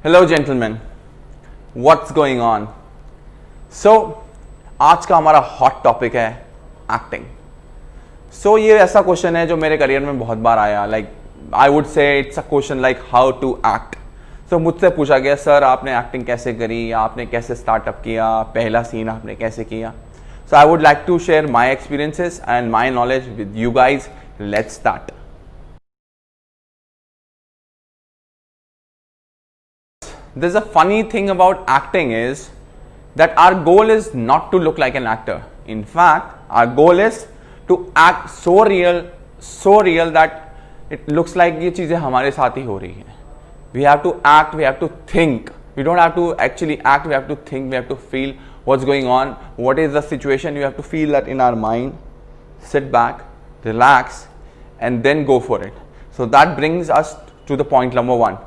Hello gentleman, what's going on. So आज का हमारा हॉट टॉपिक है एक्टिंग। सो ये ऐसा क्वेश्चन है जो मेरे करियर में बहुत बार आया। Like I would say it's a question like how to act. So मुझसे पूछा गया, सर आपने एक्टिंग कैसे करी, या आपने कैसे स्टार्टअप किया, पहला सीन आपने कैसे किया। So I would like to share my experiences and my knowledge with you guys. Let's start. There's a funny thing about acting is that our goal is not to look like an actor. In fact, our goal is to act so real that it looks like ये चीजें हमारे साथ ही हो रही हैं. We have to act, we have to think. We don't have to actually act, we have to think, we have to feel what's going on, what is the situation. You have to feel that in our mind. Sit back, relax, and then go for it. So that brings us to the point number one.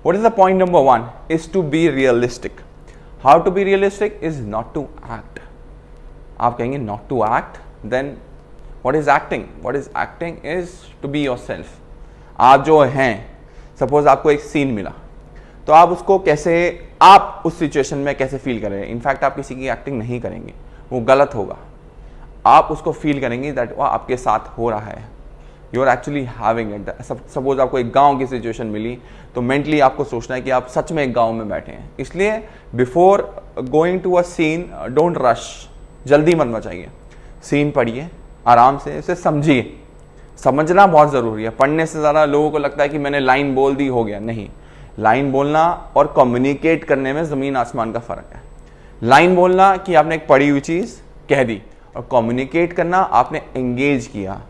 What is the point number one? Is to be realistic. How to be realistic is not to act. आप कहेंगे not to act, then what is acting? What is acting is to be yourself. आप जो हैं, suppose आपको एक scene मिला, तो आप उसको कैसे, आप उस सिचुएशन में कैसे फील करेंगे। इनफैक्ट आप किसी की एक्टिंग नहीं करेंगे, वो गलत होगा। आप उसको फील करेंगे दैट वो आपके साथ हो रहा है। You are actually having it. Suppose आपको एक गांव की सिचुएशन मिली, तो मेंटली आपको सोचना है कि आप सच में एक गांव में बैठे हैं। इसलिए before going to a scene, don't rush, जल्दी मत मचाइए। सीन पढ़िए, आराम से इसे समझिए। समझना बहुत ज़रूरी है। पढ़ने से ज़्यादा लोगों को लगता है कि मैंने लाइन बोल दी, हो गया। नहीं, लाइन बोलना और कम्युनिकेट करने में ज़मीन आसमान का फ़र्क है। लाइन बोलना कि आपने एक पढ़ी हुई चीज़ कह दी, और कम्युनिकेट करना आपने एंगेज किया।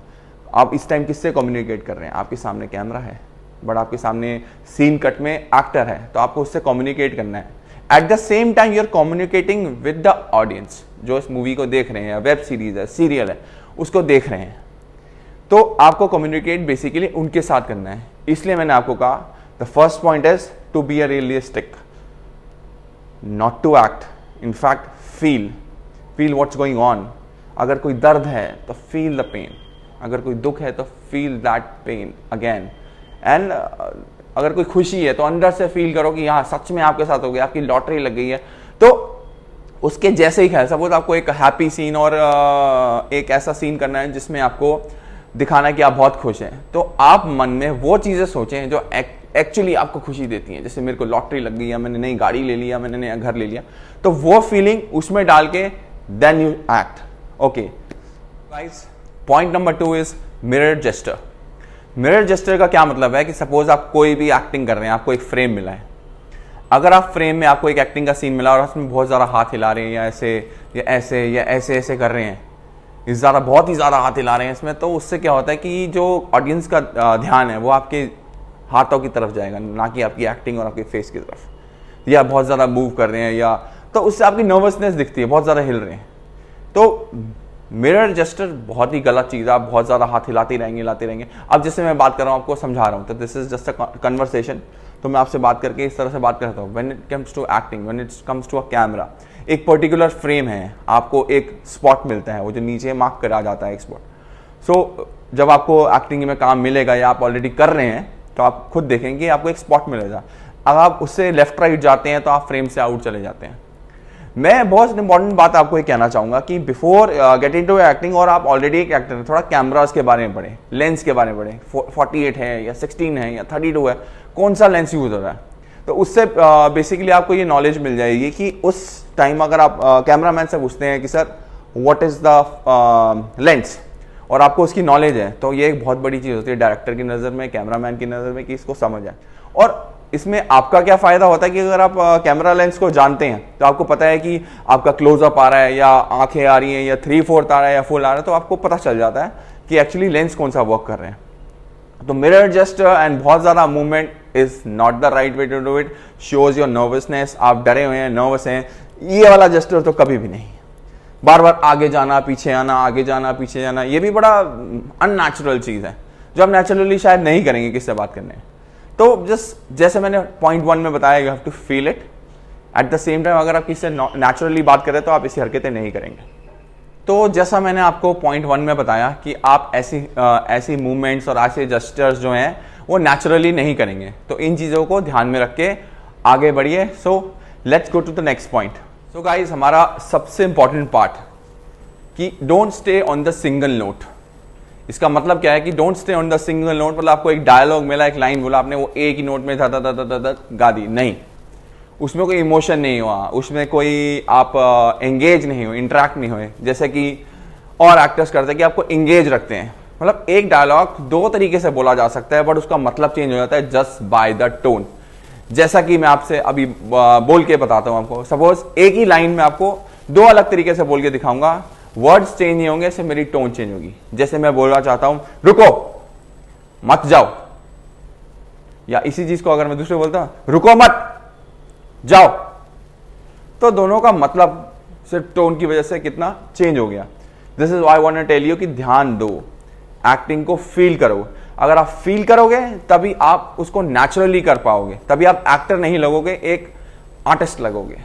आप इस टाइम किससे कम्युनिकेट कर रहे हैं? आपके सामने कैमरा है, बट आपके सामने सीन कट में एक्टर है, तो आपको उससे कम्युनिकेट करना है। At the same time you are communicating with the audience, जो इस मूवी को देख रहे हैं, वेब सीरीज है, सीरियल है, उसको देख रहे हैं। तो आपको कम्युनिकेट बेसिकली उनके साथ करना है। इसलिए मैंने आपको कहा the first point is to be a realistic, not to act. In fact feel what's going on. अगर कोई दर्द है तो फील द पेन, अगर कोई दुख है तो feel that pain again. And अगर कोई खुशी है तो अंदर से फील करो कि यहाँ सच में आपके साथ हो गया, आपकी लॉटरी लग गई है। तो उसके जैसे ही ख्याल, सपोज आपको एक हैप्पी सीन और एक ऐसा सीन करना है जिसमें आपको दिखाना है कि आप बहुत खुश हैं, तो आप मन में वो चीज़ें सोचें जो एक्चुअली आपको खुशी देती हैं। जैसे मेरे को लॉटरी लग गई, या मैंने नई गाड़ी ले लिया, मैंने नया घर ले लिया, तो वो फीलिंग उसमें डाल के then you act. Okay guys, point number 2 is mirror gesture. Mirror gesture का क्या मतलब है कि सपोज आप कोई भी एक्टिंग कर रहे हैं, आपको एक फ्रेम मिला है। अगर आप फ्रेम में आपको एक एक्टिंग का सीन मिला और उसमें बहुत ज़्यादा हाथ हिला रहे हैं, या ऐसे या ऐसे या ऐसे ऐसे कर रहे हैं, बहुत ही ज़्यादा हाथ हिला रहे हैं इसमें, तो उससे क्या होता है कि जो ऑडियंस का ध्यान है वो आपके हाथों की तरफ जाएगा, ना कि आपकी एक्टिंग और आपके फेस की तरफ। या बहुत ज़्यादा मूव कर रहे हैं, या तो उससे आपकी नर्वसनेस दिखती है, बहुत ज़्यादा हिल रहे हैं। तो मिरर जेस्टर बहुत ही गलत चीज़ है। आप बहुत ज़्यादा हाथ हिलाते रहेंगे। अब जैसे मैं बात कर रहा हूँ, आपको समझा रहा हूँ, तो this is just a conversation. तो मैं आपसे बात करके इस तरह से बात करता हूँ। When it comes to acting, when it comes to a camera, एक पर्टिकुलर फ्रेम है, आपको एक स्पॉट मिलता है, वो जो नीचे मार्क करा जाता है एक स्पॉट। सो जब आपको एक्टिंग में काम मिलेगा, या आप ऑलरेडी कर रहे हैं, तो आप खुद देखेंगे आपको एक स्पॉट मिलेगा। अब आप उससे लेफ्ट राइट जाते हैं तो आप फ्रेम से आउट चले जाते हैं। मैं बहुत इंपॉर्टेंट बात आपको ये कहना चाहूँगा कि बिफोर गेटिंग टू एक्टिंग, और आप ऑलरेडी एक एक्टर हैं, थोड़ा कैमरास के बारे में पढ़ें, लेंस के बारे में पढ़ें। 48 है या 16 है या 32 है, कौन सा लेंस यूज़ हो रहा है, तो उससे बेसिकली आपको ये नॉलेज मिल जाएगी कि उस टाइम अगर आप कैमरा मैन से पूछते हैं कि sir what is the lens, और आपको उसकी नॉलेज है, तो ये एक बहुत बड़ी चीज़ होती है डायरेक्टर की नज़र में, कैमरा मैन की नज़र में, कि इसको समझ आए। और इसमें आपका क्या फ़ायदा होता है कि अगर आप कैमरा लेंस को जानते हैं, तो आपको पता है कि आपका क्लोजअप आ रहा है, या आंखें आ रही हैं, या 3/4 आ रहा है, या फुल आ रहा है, तो आपको पता चल जाता है कि एक्चुअली लेंस कौन सा वर्क कर रहे हैं। तो मिरर जेस्टर एंड बहुत ज़्यादा movement is not the right way to do it. Shows your nervousness. आप डरे हुए हैं, नर्वस हैं, ये वाला जेस्टर तो कभी भी नहीं। बार बार आगे जाना, पीछे आना, आगे जाना, पीछे जाना, ये भी बड़ा अननेचुरल चीज़ है, जो आप नेचुरली शायद नहीं करेंगे किससे बात करने। तो जस्ट जैसे मैंने पॉइंट 1 में बताया, you have to feel it. At the same time अगर आप किसी से नेचुरली बात करें तो आप ऐसी हरकतें नहीं करेंगे। तो जैसा मैंने आपको पॉइंट 1 में बताया कि आप ऐसी मूवमेंट्स और ऐसे जेस्चर्स जो हैं वो नेचुरली नहीं करेंगे। तो इन चीज़ों को ध्यान में रख के आगे बढ़िए। So let's go to the next point. So guys, हमारा सबसे इंपॉर्टेंट पार्ट कि don't stay on the single note. इसका मतलब क्या है कि don't stay on the single note, मतलब आपको एक डायलॉग मिला, एक लाइन बोला, आपने वो एक ही नोट में गा दी, नहीं, उसमें कोई इमोशन नहीं हुआ, उसमें कोई आप एंगेज नहीं हुए, इंटरेक्ट नहीं हुए, जैसे कि और एक्टर्स करते हैं कि आपको एंगेज रखते हैं। मतलब एक डायलॉग दो तरीके से बोला जा सकता है, बट उसका मतलब चेंज हो जाता है जस्ट बाय द टोन। जैसा कि मैं आपसे अभी बोल के बताता हूं आपको। सपोज एक ही लाइन में आपको दो अलग तरीके से बोल के दिखाऊंगा, वर्ड्स चेंज नहीं होंगे, सिर्फ मेरी टोन चेंज होगी। जैसे मैं बोलना चाहता हूं रुको मत जाओ, या इसी चीज को अगर मैं दूसरे बोलता हूं रुको मत जाओ, तो दोनों का मतलब सिर्फ टोन की वजह से कितना चेंज हो गया। This is why I want to tell you कि ध्यान दो, एक्टिंग को फील करो। अगर आप फील करोगे तभी आप उसको नेचुरली कर पाओगे, तभी आप एक्टर नहीं लगोगे, एक आर्टिस्ट लगोगे।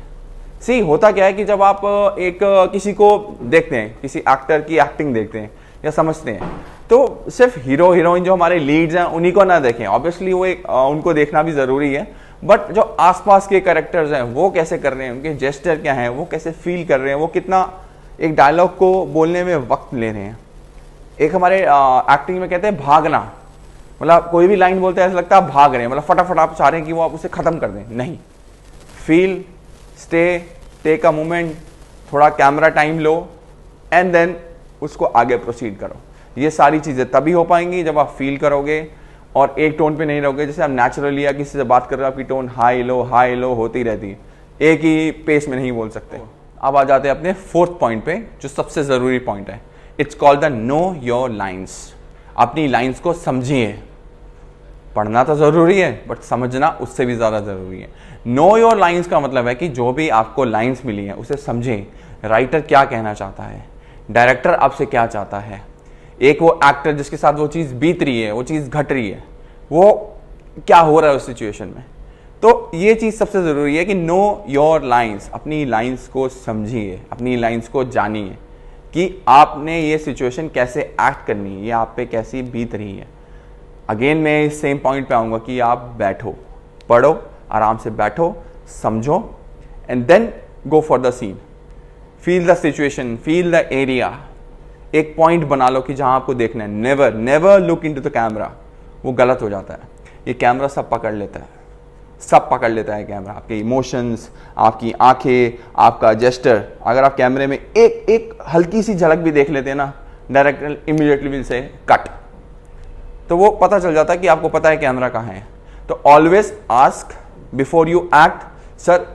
सी होता क्या है कि जब आप एक किसी को देखते हैं, किसी एक्टर की एक्टिंग देखते हैं या समझते हैं, तो सिर्फ हीरो हीरोइन जो हमारे लीड्स हैं उन्हीं को ना देखें, ऑब्वियसली वो एक उनको देखना भी जरूरी है, बट जो आसपास के कैरेक्टर्स हैं वो कैसे कर रहे हैं, उनके जेस्चर क्या है, वो कैसे फील कर रहे हैं, वो कितना एक डायलॉग को बोलने में वक्त ले रहे हैं। एक हमारे एक्टिंग में कहते हैं भागना, मतलब कोई भी लाइन बोलते हैं ऐसा लगता है आप भाग रहे हैं, मतलब फटाफट आप चाह रहे हैं कि वो आप उसे खत्म कर दें, नहीं, feel, stay, take a moment, थोड़ा कैमरा टाइम लो एंड देन उसको आगे प्रोसीड करो। ये सारी चीजें तभी हो पाएंगी जब आप फील करोगे और एक टोन पे नहीं रहोगे। जैसे आप नेचुरली या किसी से बात कर रहे हो, आपकी टोन हाई लो होती रहती है, एक ही पेस में नहीं बोल सकते। अब आ जाते हैं अपने फोर्थ पॉइंट पे, जो सबसे जरूरी पॉइंट है। It's called the know your lines. अपनी लाइन्स को समझिए। पढ़ना तो जरूरी है, बट समझना उससे भी ज्यादा जरूरी है। नो योर लाइन्स का मतलब है कि जो भी आपको लाइन्स मिली है उसे समझें। राइटर क्या कहना चाहता है, डायरेक्टर आपसे क्या चाहता है, एक वो एक्टर जिसके साथ वो चीज बीत रही है, वो चीज घट रही है, वो क्या हो रहा है उस सिचुएशन में। तो ये चीज सबसे जरूरी है कि नो योर लाइन्स, अपनी लाइन्स को समझिए, अपनी लाइन्स को जानिए कि आपने ये सिचुएशन कैसे एक्ट करनी है, ये आप पे कैसी बीत रही है। अगेन मैं इस सेम पॉइंट पे आऊंगा कि आप बैठो, पढ़ो, आराम से बैठो, समझो and then go for the scene. Feel the situation, feel the area. एक पॉइंट बना लो कि जहां आपको देखना है। Never never look into the camera, वो गलत हो जाता है। ये कैमरा सब पकड़ लेता है, सब पकड़ लेता है कैमरा, आपके इमोशंस, आपकी आंखें, आपका जेस्चर। अगर आप कैमरे में एक हल्की सी झलक भी देख लेते हैं ना, director immediately will say cut, तो वो पता चल जाता है कि आपको पता है कैमरा कहाँ है। तो always ask before you act, sir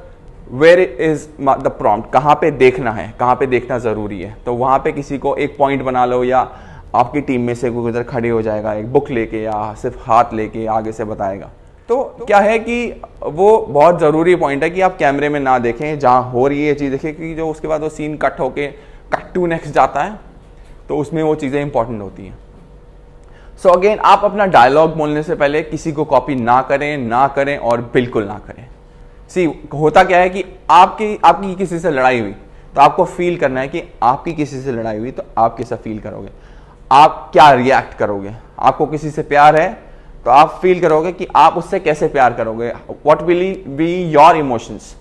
where is the prompt, कहाँ पे देखना है, कहाँ पे देखना जरूरी है। तो वहां पे किसी को एक पॉइंट बना लो, या आपकी टीम में से कोई उधर खड़े हो जाएगा एक बुक लेके या सिर्फ हाथ लेके आगे से बताएगा। तो क्या है कि वो बहुत जरूरी पॉइंट है कि आप कैमरे में ना देखें, जहां हो रही है चीज देखें, कि जो उसके बाद वो सीन कट होके कट टू नेक्स्ट जाता है, तो उसमें वो चीजें इंपॉर्टेंट होती हैं। सो अगेन, आप अपना डायलॉग बोलने से पहले किसी को कॉपी ना करें और बिल्कुल ना करें। सी होता क्या है कि आपकी किसी से लड़ाई हुई, तो आपको फील करना है कि आपकी किसी से लड़ाई हुई, तो आप कैसा फील करोगे, आप क्या रिएक्ट करोगे। आपको किसी से प्यार है तो आप फील करोगे कि आप उससे कैसे प्यार करोगे, what will be your emotions,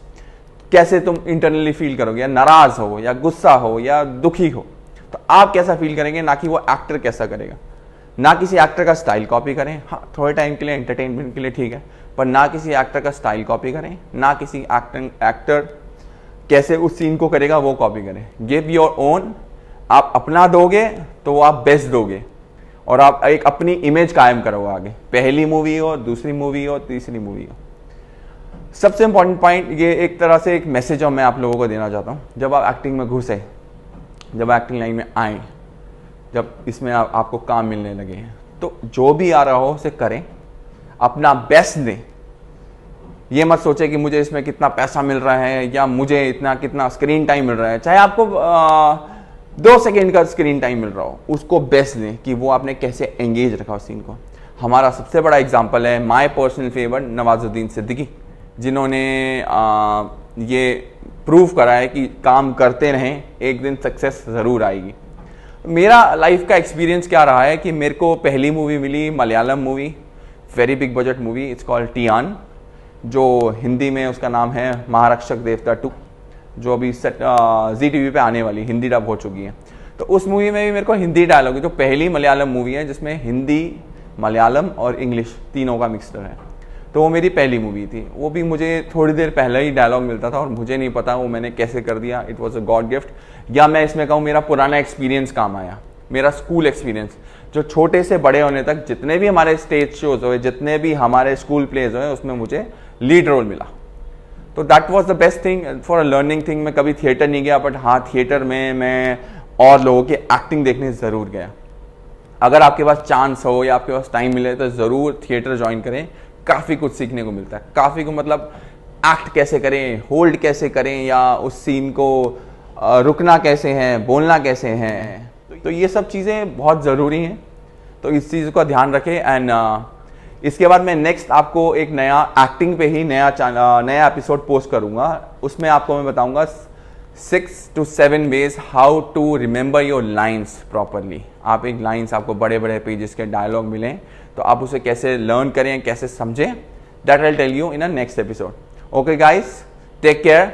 कैसे तुम इंटरनली फील करोगे, या नाराज हो या गुस्सा हो या दुखी हो, तो आप कैसा फील करेंगे, ना कि वो एक्टर कैसा करेगा। ना किसी एक्टर का स्टाइल कॉपी करें, हाँ थोड़े टाइम के लिए एंटरटेनमेंट के लिए ठीक है, पर ना किसी एक्टर का स्टाइल कॉपी करें, ना किसी एक्टर कैसे उस सीन को करेगा वो कॉपी करें। Give your own. आप अपना दोगे तो आप बेस्ट दोगे, और आप एक अपनी इमेज कायम करोगे आगे, पहली मूवी हो, दूसरी मूवी हो, तीसरी मूवी हो। सबसे इंपॉर्टेंट पॉइंट ये एक तरह से एक मैसेज मैं आप लोगों को देना चाहता हूँ। जब आप एक्टिंग में घुसे, जब एक्टिंग लाइन में आए, जब इसमें आपको काम मिलने लगे हैं, तो जो भी आ रहा हो उसे करें, अपना बेस्ट दें। ये मत सोचे कि मुझे इसमें कितना पैसा मिल रहा है या मुझे इतना कितना स्क्रीन टाइम मिल रहा है। चाहे आपको 2 सेकेंड का स्क्रीन टाइम मिल रहा हो, उसको बेस्ट दें कि वो आपने कैसे एंगेज रखा उस सीन को। हमारा सबसे बड़ा एग्जांपल है my personal favourite Nawazuddin Siddiqui, जिन्होंने ये प्रूव करा है कि काम करते रहें, एक दिन सक्सेस ज़रूर आएगी। मेरा लाइफ का एक्सपीरियंस क्या रहा है कि मेरे को पहली मूवी मिली, Malayalam movie, very big budget movie, it's called Tiyaan. जो हिंदी में उसका नाम है महारक्षक देवता 2, जो अभी ZTV पे आने वाली, हिंदी डब हो चुकी है। तो उस मूवी में भी मेरे को हिंदी डायलॉग, जो पहली मलयालम मूवी है जिसमें हिंदी, मलयालम और इंग्लिश तीनों का मिक्सचर है, तो वो मेरी पहली मूवी थी। वो भी मुझे थोड़ी देर पहले ही डायलॉग मिलता था और मुझे नहीं पता वो मैंने कैसे कर दिया। It was a God gift, या मैं इसमें कहूँ मेरा पुराना एक्सपीरियंस काम आया, मेरा स्कूल एक्सपीरियंस, जो छोटे से बड़े होने तक जितने भी हमारे स्टेज शोज हुए, जितने भी हमारे स्कूल प्लेज हुए, उसमें मुझे लीड रोल मिला। तो that was the best thing for a learning thing. मैं कभी थिएटर नहीं गया, बट हाँ थिएटर में मैं और लोगों की एक्टिंग देखने ज़रूर गया। अगर आपके पास चांस हो या आपके पास टाइम मिले तो ज़रूर थिएटर ज्वाइन करें, काफ़ी कुछ सीखने को मिलता है। काफ़ी को मतलब एक्ट कैसे करें, होल्ड कैसे करें, या उस सीन को रुकना कैसे हैं, बोलना कैसे हैं, तो ये सब चीज़ें बहुत ज़रूरी हैं। तो इस चीज़ का ध्यान रखें। एंड इसके बाद मैं नेक्स्ट आपको एक नया एक्टिंग पे ही नया एपिसोड पोस्ट करूँगा। उसमें आपको मैं बताऊँगा 6 to 7 ways how to remember your lines properly. आप एक लाइन्स, आपको बड़े बड़े पेजेस के डायलॉग मिलें तो आप उसे कैसे लर्न करें, कैसे समझें, that I tell you in a next episode. Okay guys, take care,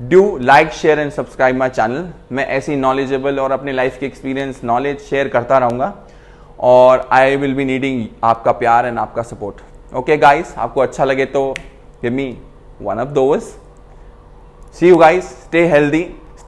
do like, share and subscribe my channel. मैं ऐसी नॉलेजेबल और अपने लाइफ के एक्सपीरियंस, नॉलेज शेयर करता रहूँगा और आई विल बी नीडिंग आपका प्यार एंड आपका सपोर्ट। ओके गाइस, आपको अच्छा लगे तो give me one of those. See you guys, stay healthy